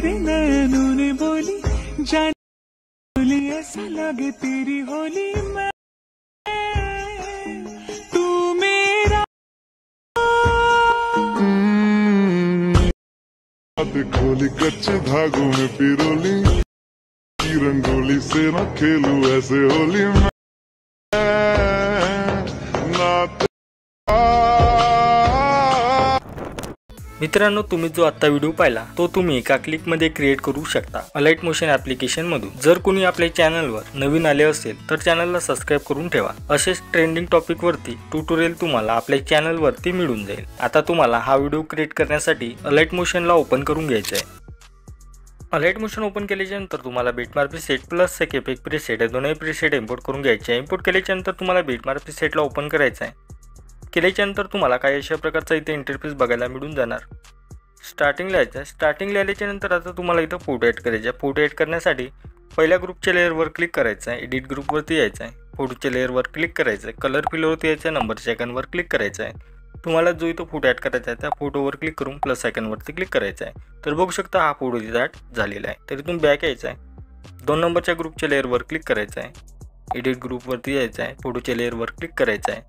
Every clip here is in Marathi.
तेरे नैनों ने बोली जान बोली ऐसा लगे तेरी होली में तू मेरा खोली कच्चे धागों में पिरोली की रंगोली से न खेलूं ऐसे होली में मित्रांनो, तुम्ही जो आता व्हिडिओ पाहिला तो तुम्ही एका क्लिक मध्ये क्रिएट करू शकता अलाइट मोशन ॲप्लिकेशन मधून। जर कोणी आपल्या चॅनलवर नवीन आले असेल तर चॅनलला सबस्क्राइब करून ठेवा। असेच ट्रेंडिंग टॉपिक वरती ट्युटोरियल तुम्हाला आपल्या चॅनल वरती मिळून जाईल। आता तुम्हाला हा व्हिडिओ क्रिएट करण्यासाठी अलाइट मोशनला ओपन करून घ्यायचा आहे। अलाइट मोशन ओपन केल्यानंतर तुम्हाला बिटमार्क प्रीसेट प्लस सेकेपेक प्रीसेट दोन्ही प्रीसेट इम्पोर्ट करून घ्यायचे आहे। इम्पोर्ट केल्यानंतर तुम्हाला बिटमार्क प्रीसेटला ओपन करायचा आहे। केल्यानंतर तुम्हाला काही अशा प्रकारचा इथे इंटरफेस बघायला मिळून जाणार। स्टार्टिंगला यायचं, स्टार्टिंगला आल्यानंतर आता तुम्हाला इथं फोटो ॲड करायचा आहे। फोटो ॲड करण्यासाठी पहिल्या ग्रुपच्या लेअरवर क्लिक करायचं आहे, एडिट ग्रुपवरती यायचं आहे, फोटोच्या लेअरवर क्लिक करायचं आहे, कलर फिलवरती यायचं आहे, नंबरच्या आयकॉनवर क्लिक करायचं आहे। तुम्हाला जो इथं फोटो ॲड करायचा आहे त्या फोटोवर क्लिक करून प्लस आयकॉनवरती क्लिक करायचं आहे। तर बघू शकता हा फोटो तिथं ॲड झालेला आहे। तर इथून बॅक यायचं आहे, 2 नंबरच्या ग्रुपच्या लेअरवर क्लिक करायचं आहे, एडिट ग्रुपवरती यायचं आहे, फोटोच्या लेअरवर क्लिक करायचं आहे,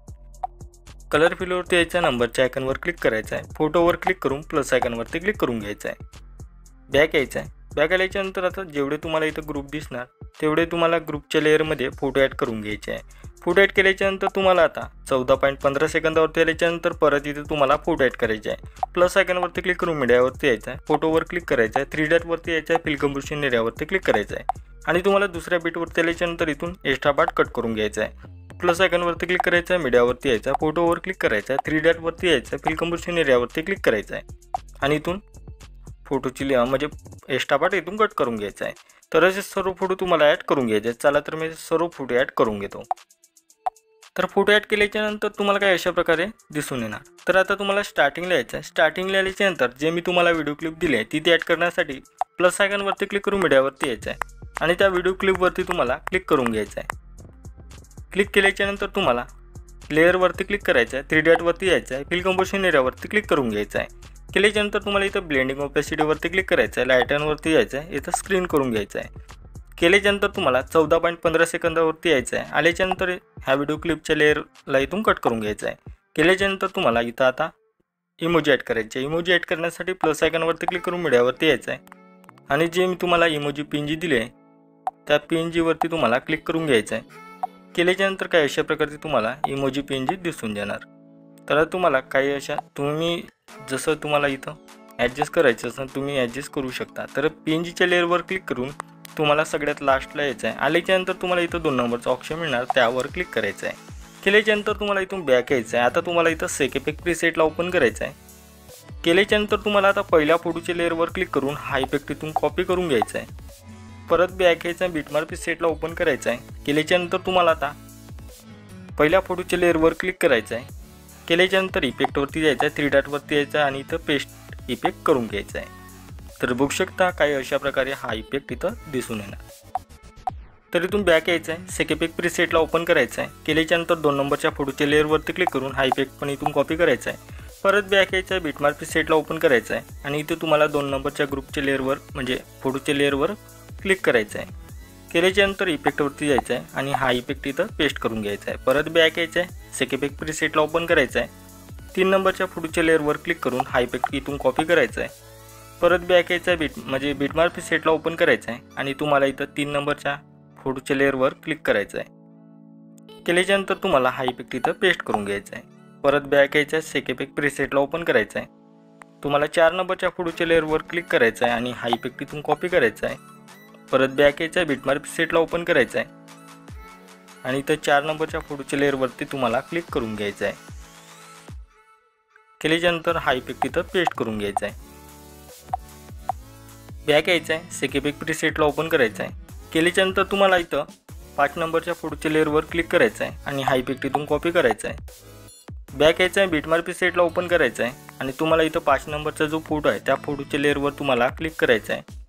कलर फिलवरती यायचं, नंबरच्या आयकॉनवर क्लिक करायचं आहे, फोटोवर क्लिक करून प्लस आयकॉनवरती क्लिक करून घ्यायचं आहे। बॅक यायचं आहे, बॅक आल्यानंतर आता जेवढे तुम्हाला इथं ग्रुप दिसणार तेवढे तुम्हाला ग्रुपच्या लेअरमध्ये फोटो ॲड करून घ्यायचे आहे। फोटो ॲड केल्यानंतर तुम्हाला आता 14.15 सेकंदावरती आल्यानंतर परत इथे तुम्हाला फोटो ॲड करायचे आहे। प्लस आयकॉनवरती क्लिक करून मीडियावरती यायचं आहे, फोटोवर क्लिक करायचं आहे, 3 डॉटवरती यायचं आहे, फिल कंपोजिशन एरियावरती क्लिक करायचं आहे आणि तुम्हाला दुसऱ्या बीटवरती आल्यानंतर इथून एक्स्ट्रा पार्ट कट करून घ्यायचा आहे। प्लस आयकॉनवरती क्लिक करायचं आहे, मीडियावरती यायचं आहे, फोटोवर क्लिक करायचं आहे, 3 डॉटवरती यायचं आहे, फिल कंपोजिशन एरियावरती क्लिक करायचं आहे आणि इथून फोटोची म्हणजे एक्स्ट्रा पार्ट इथून कट करून घ्यायचा आहे। तर असे सर्व फोटो तुम्हाला ॲड करून घ्यायचे आहेत। चला तर मी सर्व फोटो ॲड करून घेतो। तर फोटो ॲड केल्यानंतर तुम्हाला काय अशा प्रकारे दिसून येणार। तर आता तुम्हाला स्टार्टिंगला यायचं आहे, स्टार्टिंगला आल्यानंतर जे मी तुम्हाला व्हिडिओ क्लिप दिली आहे तिथे ॲड करण्यासाठी प्लस आयकॉनवरती क्लिक करून मीडियावरती यायचं आहे आणि त्या व्हिडिओ क्लिपवरती तुम्हाला क्लिक करून घ्यायचं आहे। क्लिक केल्यानंतर तुम्हाला लेअरवरती क्लिक करायचं आहे, 3 डॉटवरती यायचं आहे, फिल कंपोजिशन एरियावरती क्लिक करून घ्यायचं आहे। केल्यानंतर तुम्हाला इथं ब्लेंडिंग ओपेसिटीवरती क्लिक करायचं आहे, लाईटनवरती यायचं आहे, इथं स्क्रीन करून घ्यायचं आहे। केल्यानंतर तुम्हाला 14.15 सेकंदावरती यायचं आहे। आल्यानंतर ह्या व्हिडिओ क्लिपच्या लेअरला इथून कट करून घ्यायचं आहे। केल्यानंतर तुम्हाला इथं आता इमोजी ॲड करायचे आहे। इमोजी ॲड करण्यासाठी प्लस आयकॉनवरती क्लिक करून मीडियावरती यायचं आहे आणि जे मी तुम्हाला इमोजी PNG दिले आहे त्या PNGवरती तुम्हाला क्लिक करून घ्यायचं आहे। केल्यानंतर काही अशा प्रकारचे तुम्हाला इमोजी PNG दिसून जाणार। तर तुम्हाला काही अशा तुम्ही जसं तुम्हाला इथं ॲडजस्ट करायचं असेल तुम्ही ॲडजस्ट करू शकता। तर PNGच्या लेअरवर क्लिक करून तुम्हाला सगळ्यात लास्टला यायचं आहे। आल्यानंतर तुम्हाला इथं 2 नंबरचं ऑप्शन मिळणार, त्यावर क्लिक करायचं आहे। केल्यानंतर तुम्हाला इथून बॅक यायचं आहे। आता तुम्हाला इथं सेकेपेक प्रीसेटला ओपन करायचं आहे। केल्यानंतर तुम्हाला आता पहिल्या फोटोच्या लेअरवर क्लिक करून हा इफेक्ट इथून कॉपी करून घ्यायचा आहे। परत बॅक यायचं आहे, बिटमार्क प्रीसेटला ओपन करायचं आहे। केल्यानंतर तुम्हाला आता पहिल्या फोटोच्या लेअरवर क्लिक करायचं आहे। केल्यानंतर इफेक्टवरती जायचं आहे, 3 डॉटवरती यायचं आहे आणि इथं पेस्ट इफेक्ट करून घ्यायचा आहे। तर बघू शकता काही अशा प्रकारे हा इफेक्ट इथं दिसून येणार। तर इथून बॅक यायचं आहे, सेकेपेक प्रीसेटला ओपन करायचं आहे। केल्यानंतर 2 नंबरच्या फोटोच्या लेअरवरती क्लिक करून हा इफेक्ट पण इथून कॉपी करायचा आहे। परत बॅक यायचं आहे, बिटमार्क प्रीसेटला ओपन करायचं आहे आणि इथे तुम्हाला 2 नंबरच्या ग्रुपच्या लेअरवर म्हणजे फोटोच्या लेअरवर क्लिक करायचं आहे। केल्यानंतर इफेक्टवरती जायचं आहे आणि हा इफेक्ट इथं पेस्ट करून घ्यायचा आहे। परत बॅक यायचं आहे, सेकेपेक प्रीसेटला ओपन करायचं आहे, 3 नंबरच्या फोटोच्या लेअरवर क्लिक करून हा इफेक्ट इथून कॉपी करायचा आहे। परत बॅक यायचं आहे, बिटमार्क प्रीसेटला ओपन करायचं आहे आणि तुम्हाला इथं 3 नंबरच्या फोटोच्या लेअरवर क्लिक करायचं आहे। केल्यानंतर तुम्हाला हा इफेक्ट इथं पेस्ट करून घ्यायचा आहे। परत बॅक यायचं आहे, सेकेपेक प्रीसेटला ओपन करायचं आहे, तुम्हाला 4 नंबरच्या फोटोच्या लेअरवर क्लिक करायचं आहे आणि हा इफेक्ट इथून कॉपी करायचा आहे। परत बॅक यायचं आहे, बिटमार्क प्रीसेटला ओपन करायचं आहे आणि इथं 4 नंबरच्या फोटोच्या लेअरवरती तुम्हाला क्लिक करून घ्यायचं आहे। केल्यानंतर हा इफेक्ट इथं पेस्ट करून घ्यायचा आहे। बॅक यायचं आहे, सेकेपेक प्रीसेटला ओपन करायचं आहे। केल्यानंतर तुम्हाला इथं 5 नंबरच्या फोटोच्या लेअरवर क्लिक करायचं आहे आणि हा इफेक्ट इथून कॉपी करायचा आहे। बॅक यायचं आहे, बिटमार्क प्रीसेटला ओपन करायचं आहे आणि तुम्हाला इथं 5 नंबरचा जो फोटो आहे त्या फोटोच्या लेअरवर तुम्हाला क्लिक करायचं आहे।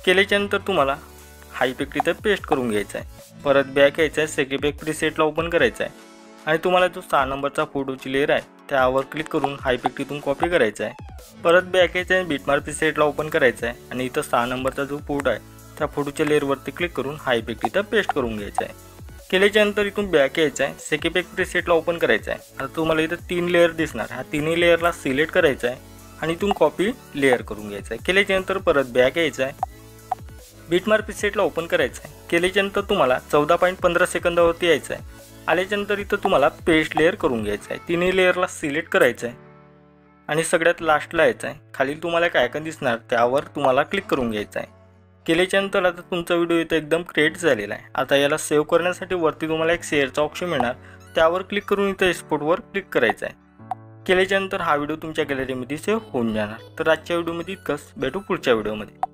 केल्यानंतर तुम्हाला हा इफेक्ट इथं पेस्ट करून घ्यायचा आहे। परत बॅक यायचं आहे, सेकेपेक प्रीसेटला ओपन करायचं आहे आणि तुम्हाला जो 6 नंबरचा फोटोची लेअर आहे त्यावर क्लिक करून हा इफेक्ट इथून कॉपी करायचा आहे। परत बॅक यायचं आहे, बिटमार्क प्रीसेटला ओपन करायचं आहे आणि इथं 6 नंबरचा जो फोटो आहे त्या फोटोच्या लेअरवरती क्लिक करून हा इफेक्ट इथं पेस्ट करून घ्यायचा आहे। केल्याच्यानंतर इथून बॅक यायचं आहे, सेकंड इफेक्ट प्रीसेटला ओपन करायचं आहे। आता तुम्हाला इथं 3 लेअर दिसणार, ह्या तिन्ही लेअरला सिलेक्ट करायचं आहे आणि इथून कॉपी लेअर करून घ्यायचं आहे। केल्याच्यानंतर परत बॅक यायचं आहे, बिटमार्क प्रीसेटला ओपन करायचं आहे। केल्याच्यानंतर तुम्हाला 14.15 सेकंदावरती यायचं आहे। आल्याच्यानंतर इथं तुम्हाला पेस्ट लेअर करून घ्यायचं आहे, तिन्ही लेअरला सिलेक्ट करायचं आहे आणि सगळ्यात लास्टला यायचं आहे। खाली तुम्हाला एक आयकॉन दिसणार त्यावर तुम्हाला क्लिक करून घ्यायचं आहे। केल्याच्यानंतर आता तुमचा व्हिडिओ इथं एकदम क्रिएट झालेला आहे। आता याला सेव्ह करण्यासाठी वरती तुम्हाला एक शेअरचा ऑप्शन मिळणार, त्यावर क्लिक करून इथं एक्सपोर्टवर क्लिक करायचं आहे। केल्याच्यानंतर हा व्हिडिओ तुमच्या गॅलरीमध्ये सेव्ह होऊन जाणार। तर आजच्या व्हिडिओमध्ये इतकंच, भेटू पुढच्या व्हिडिओमध्ये।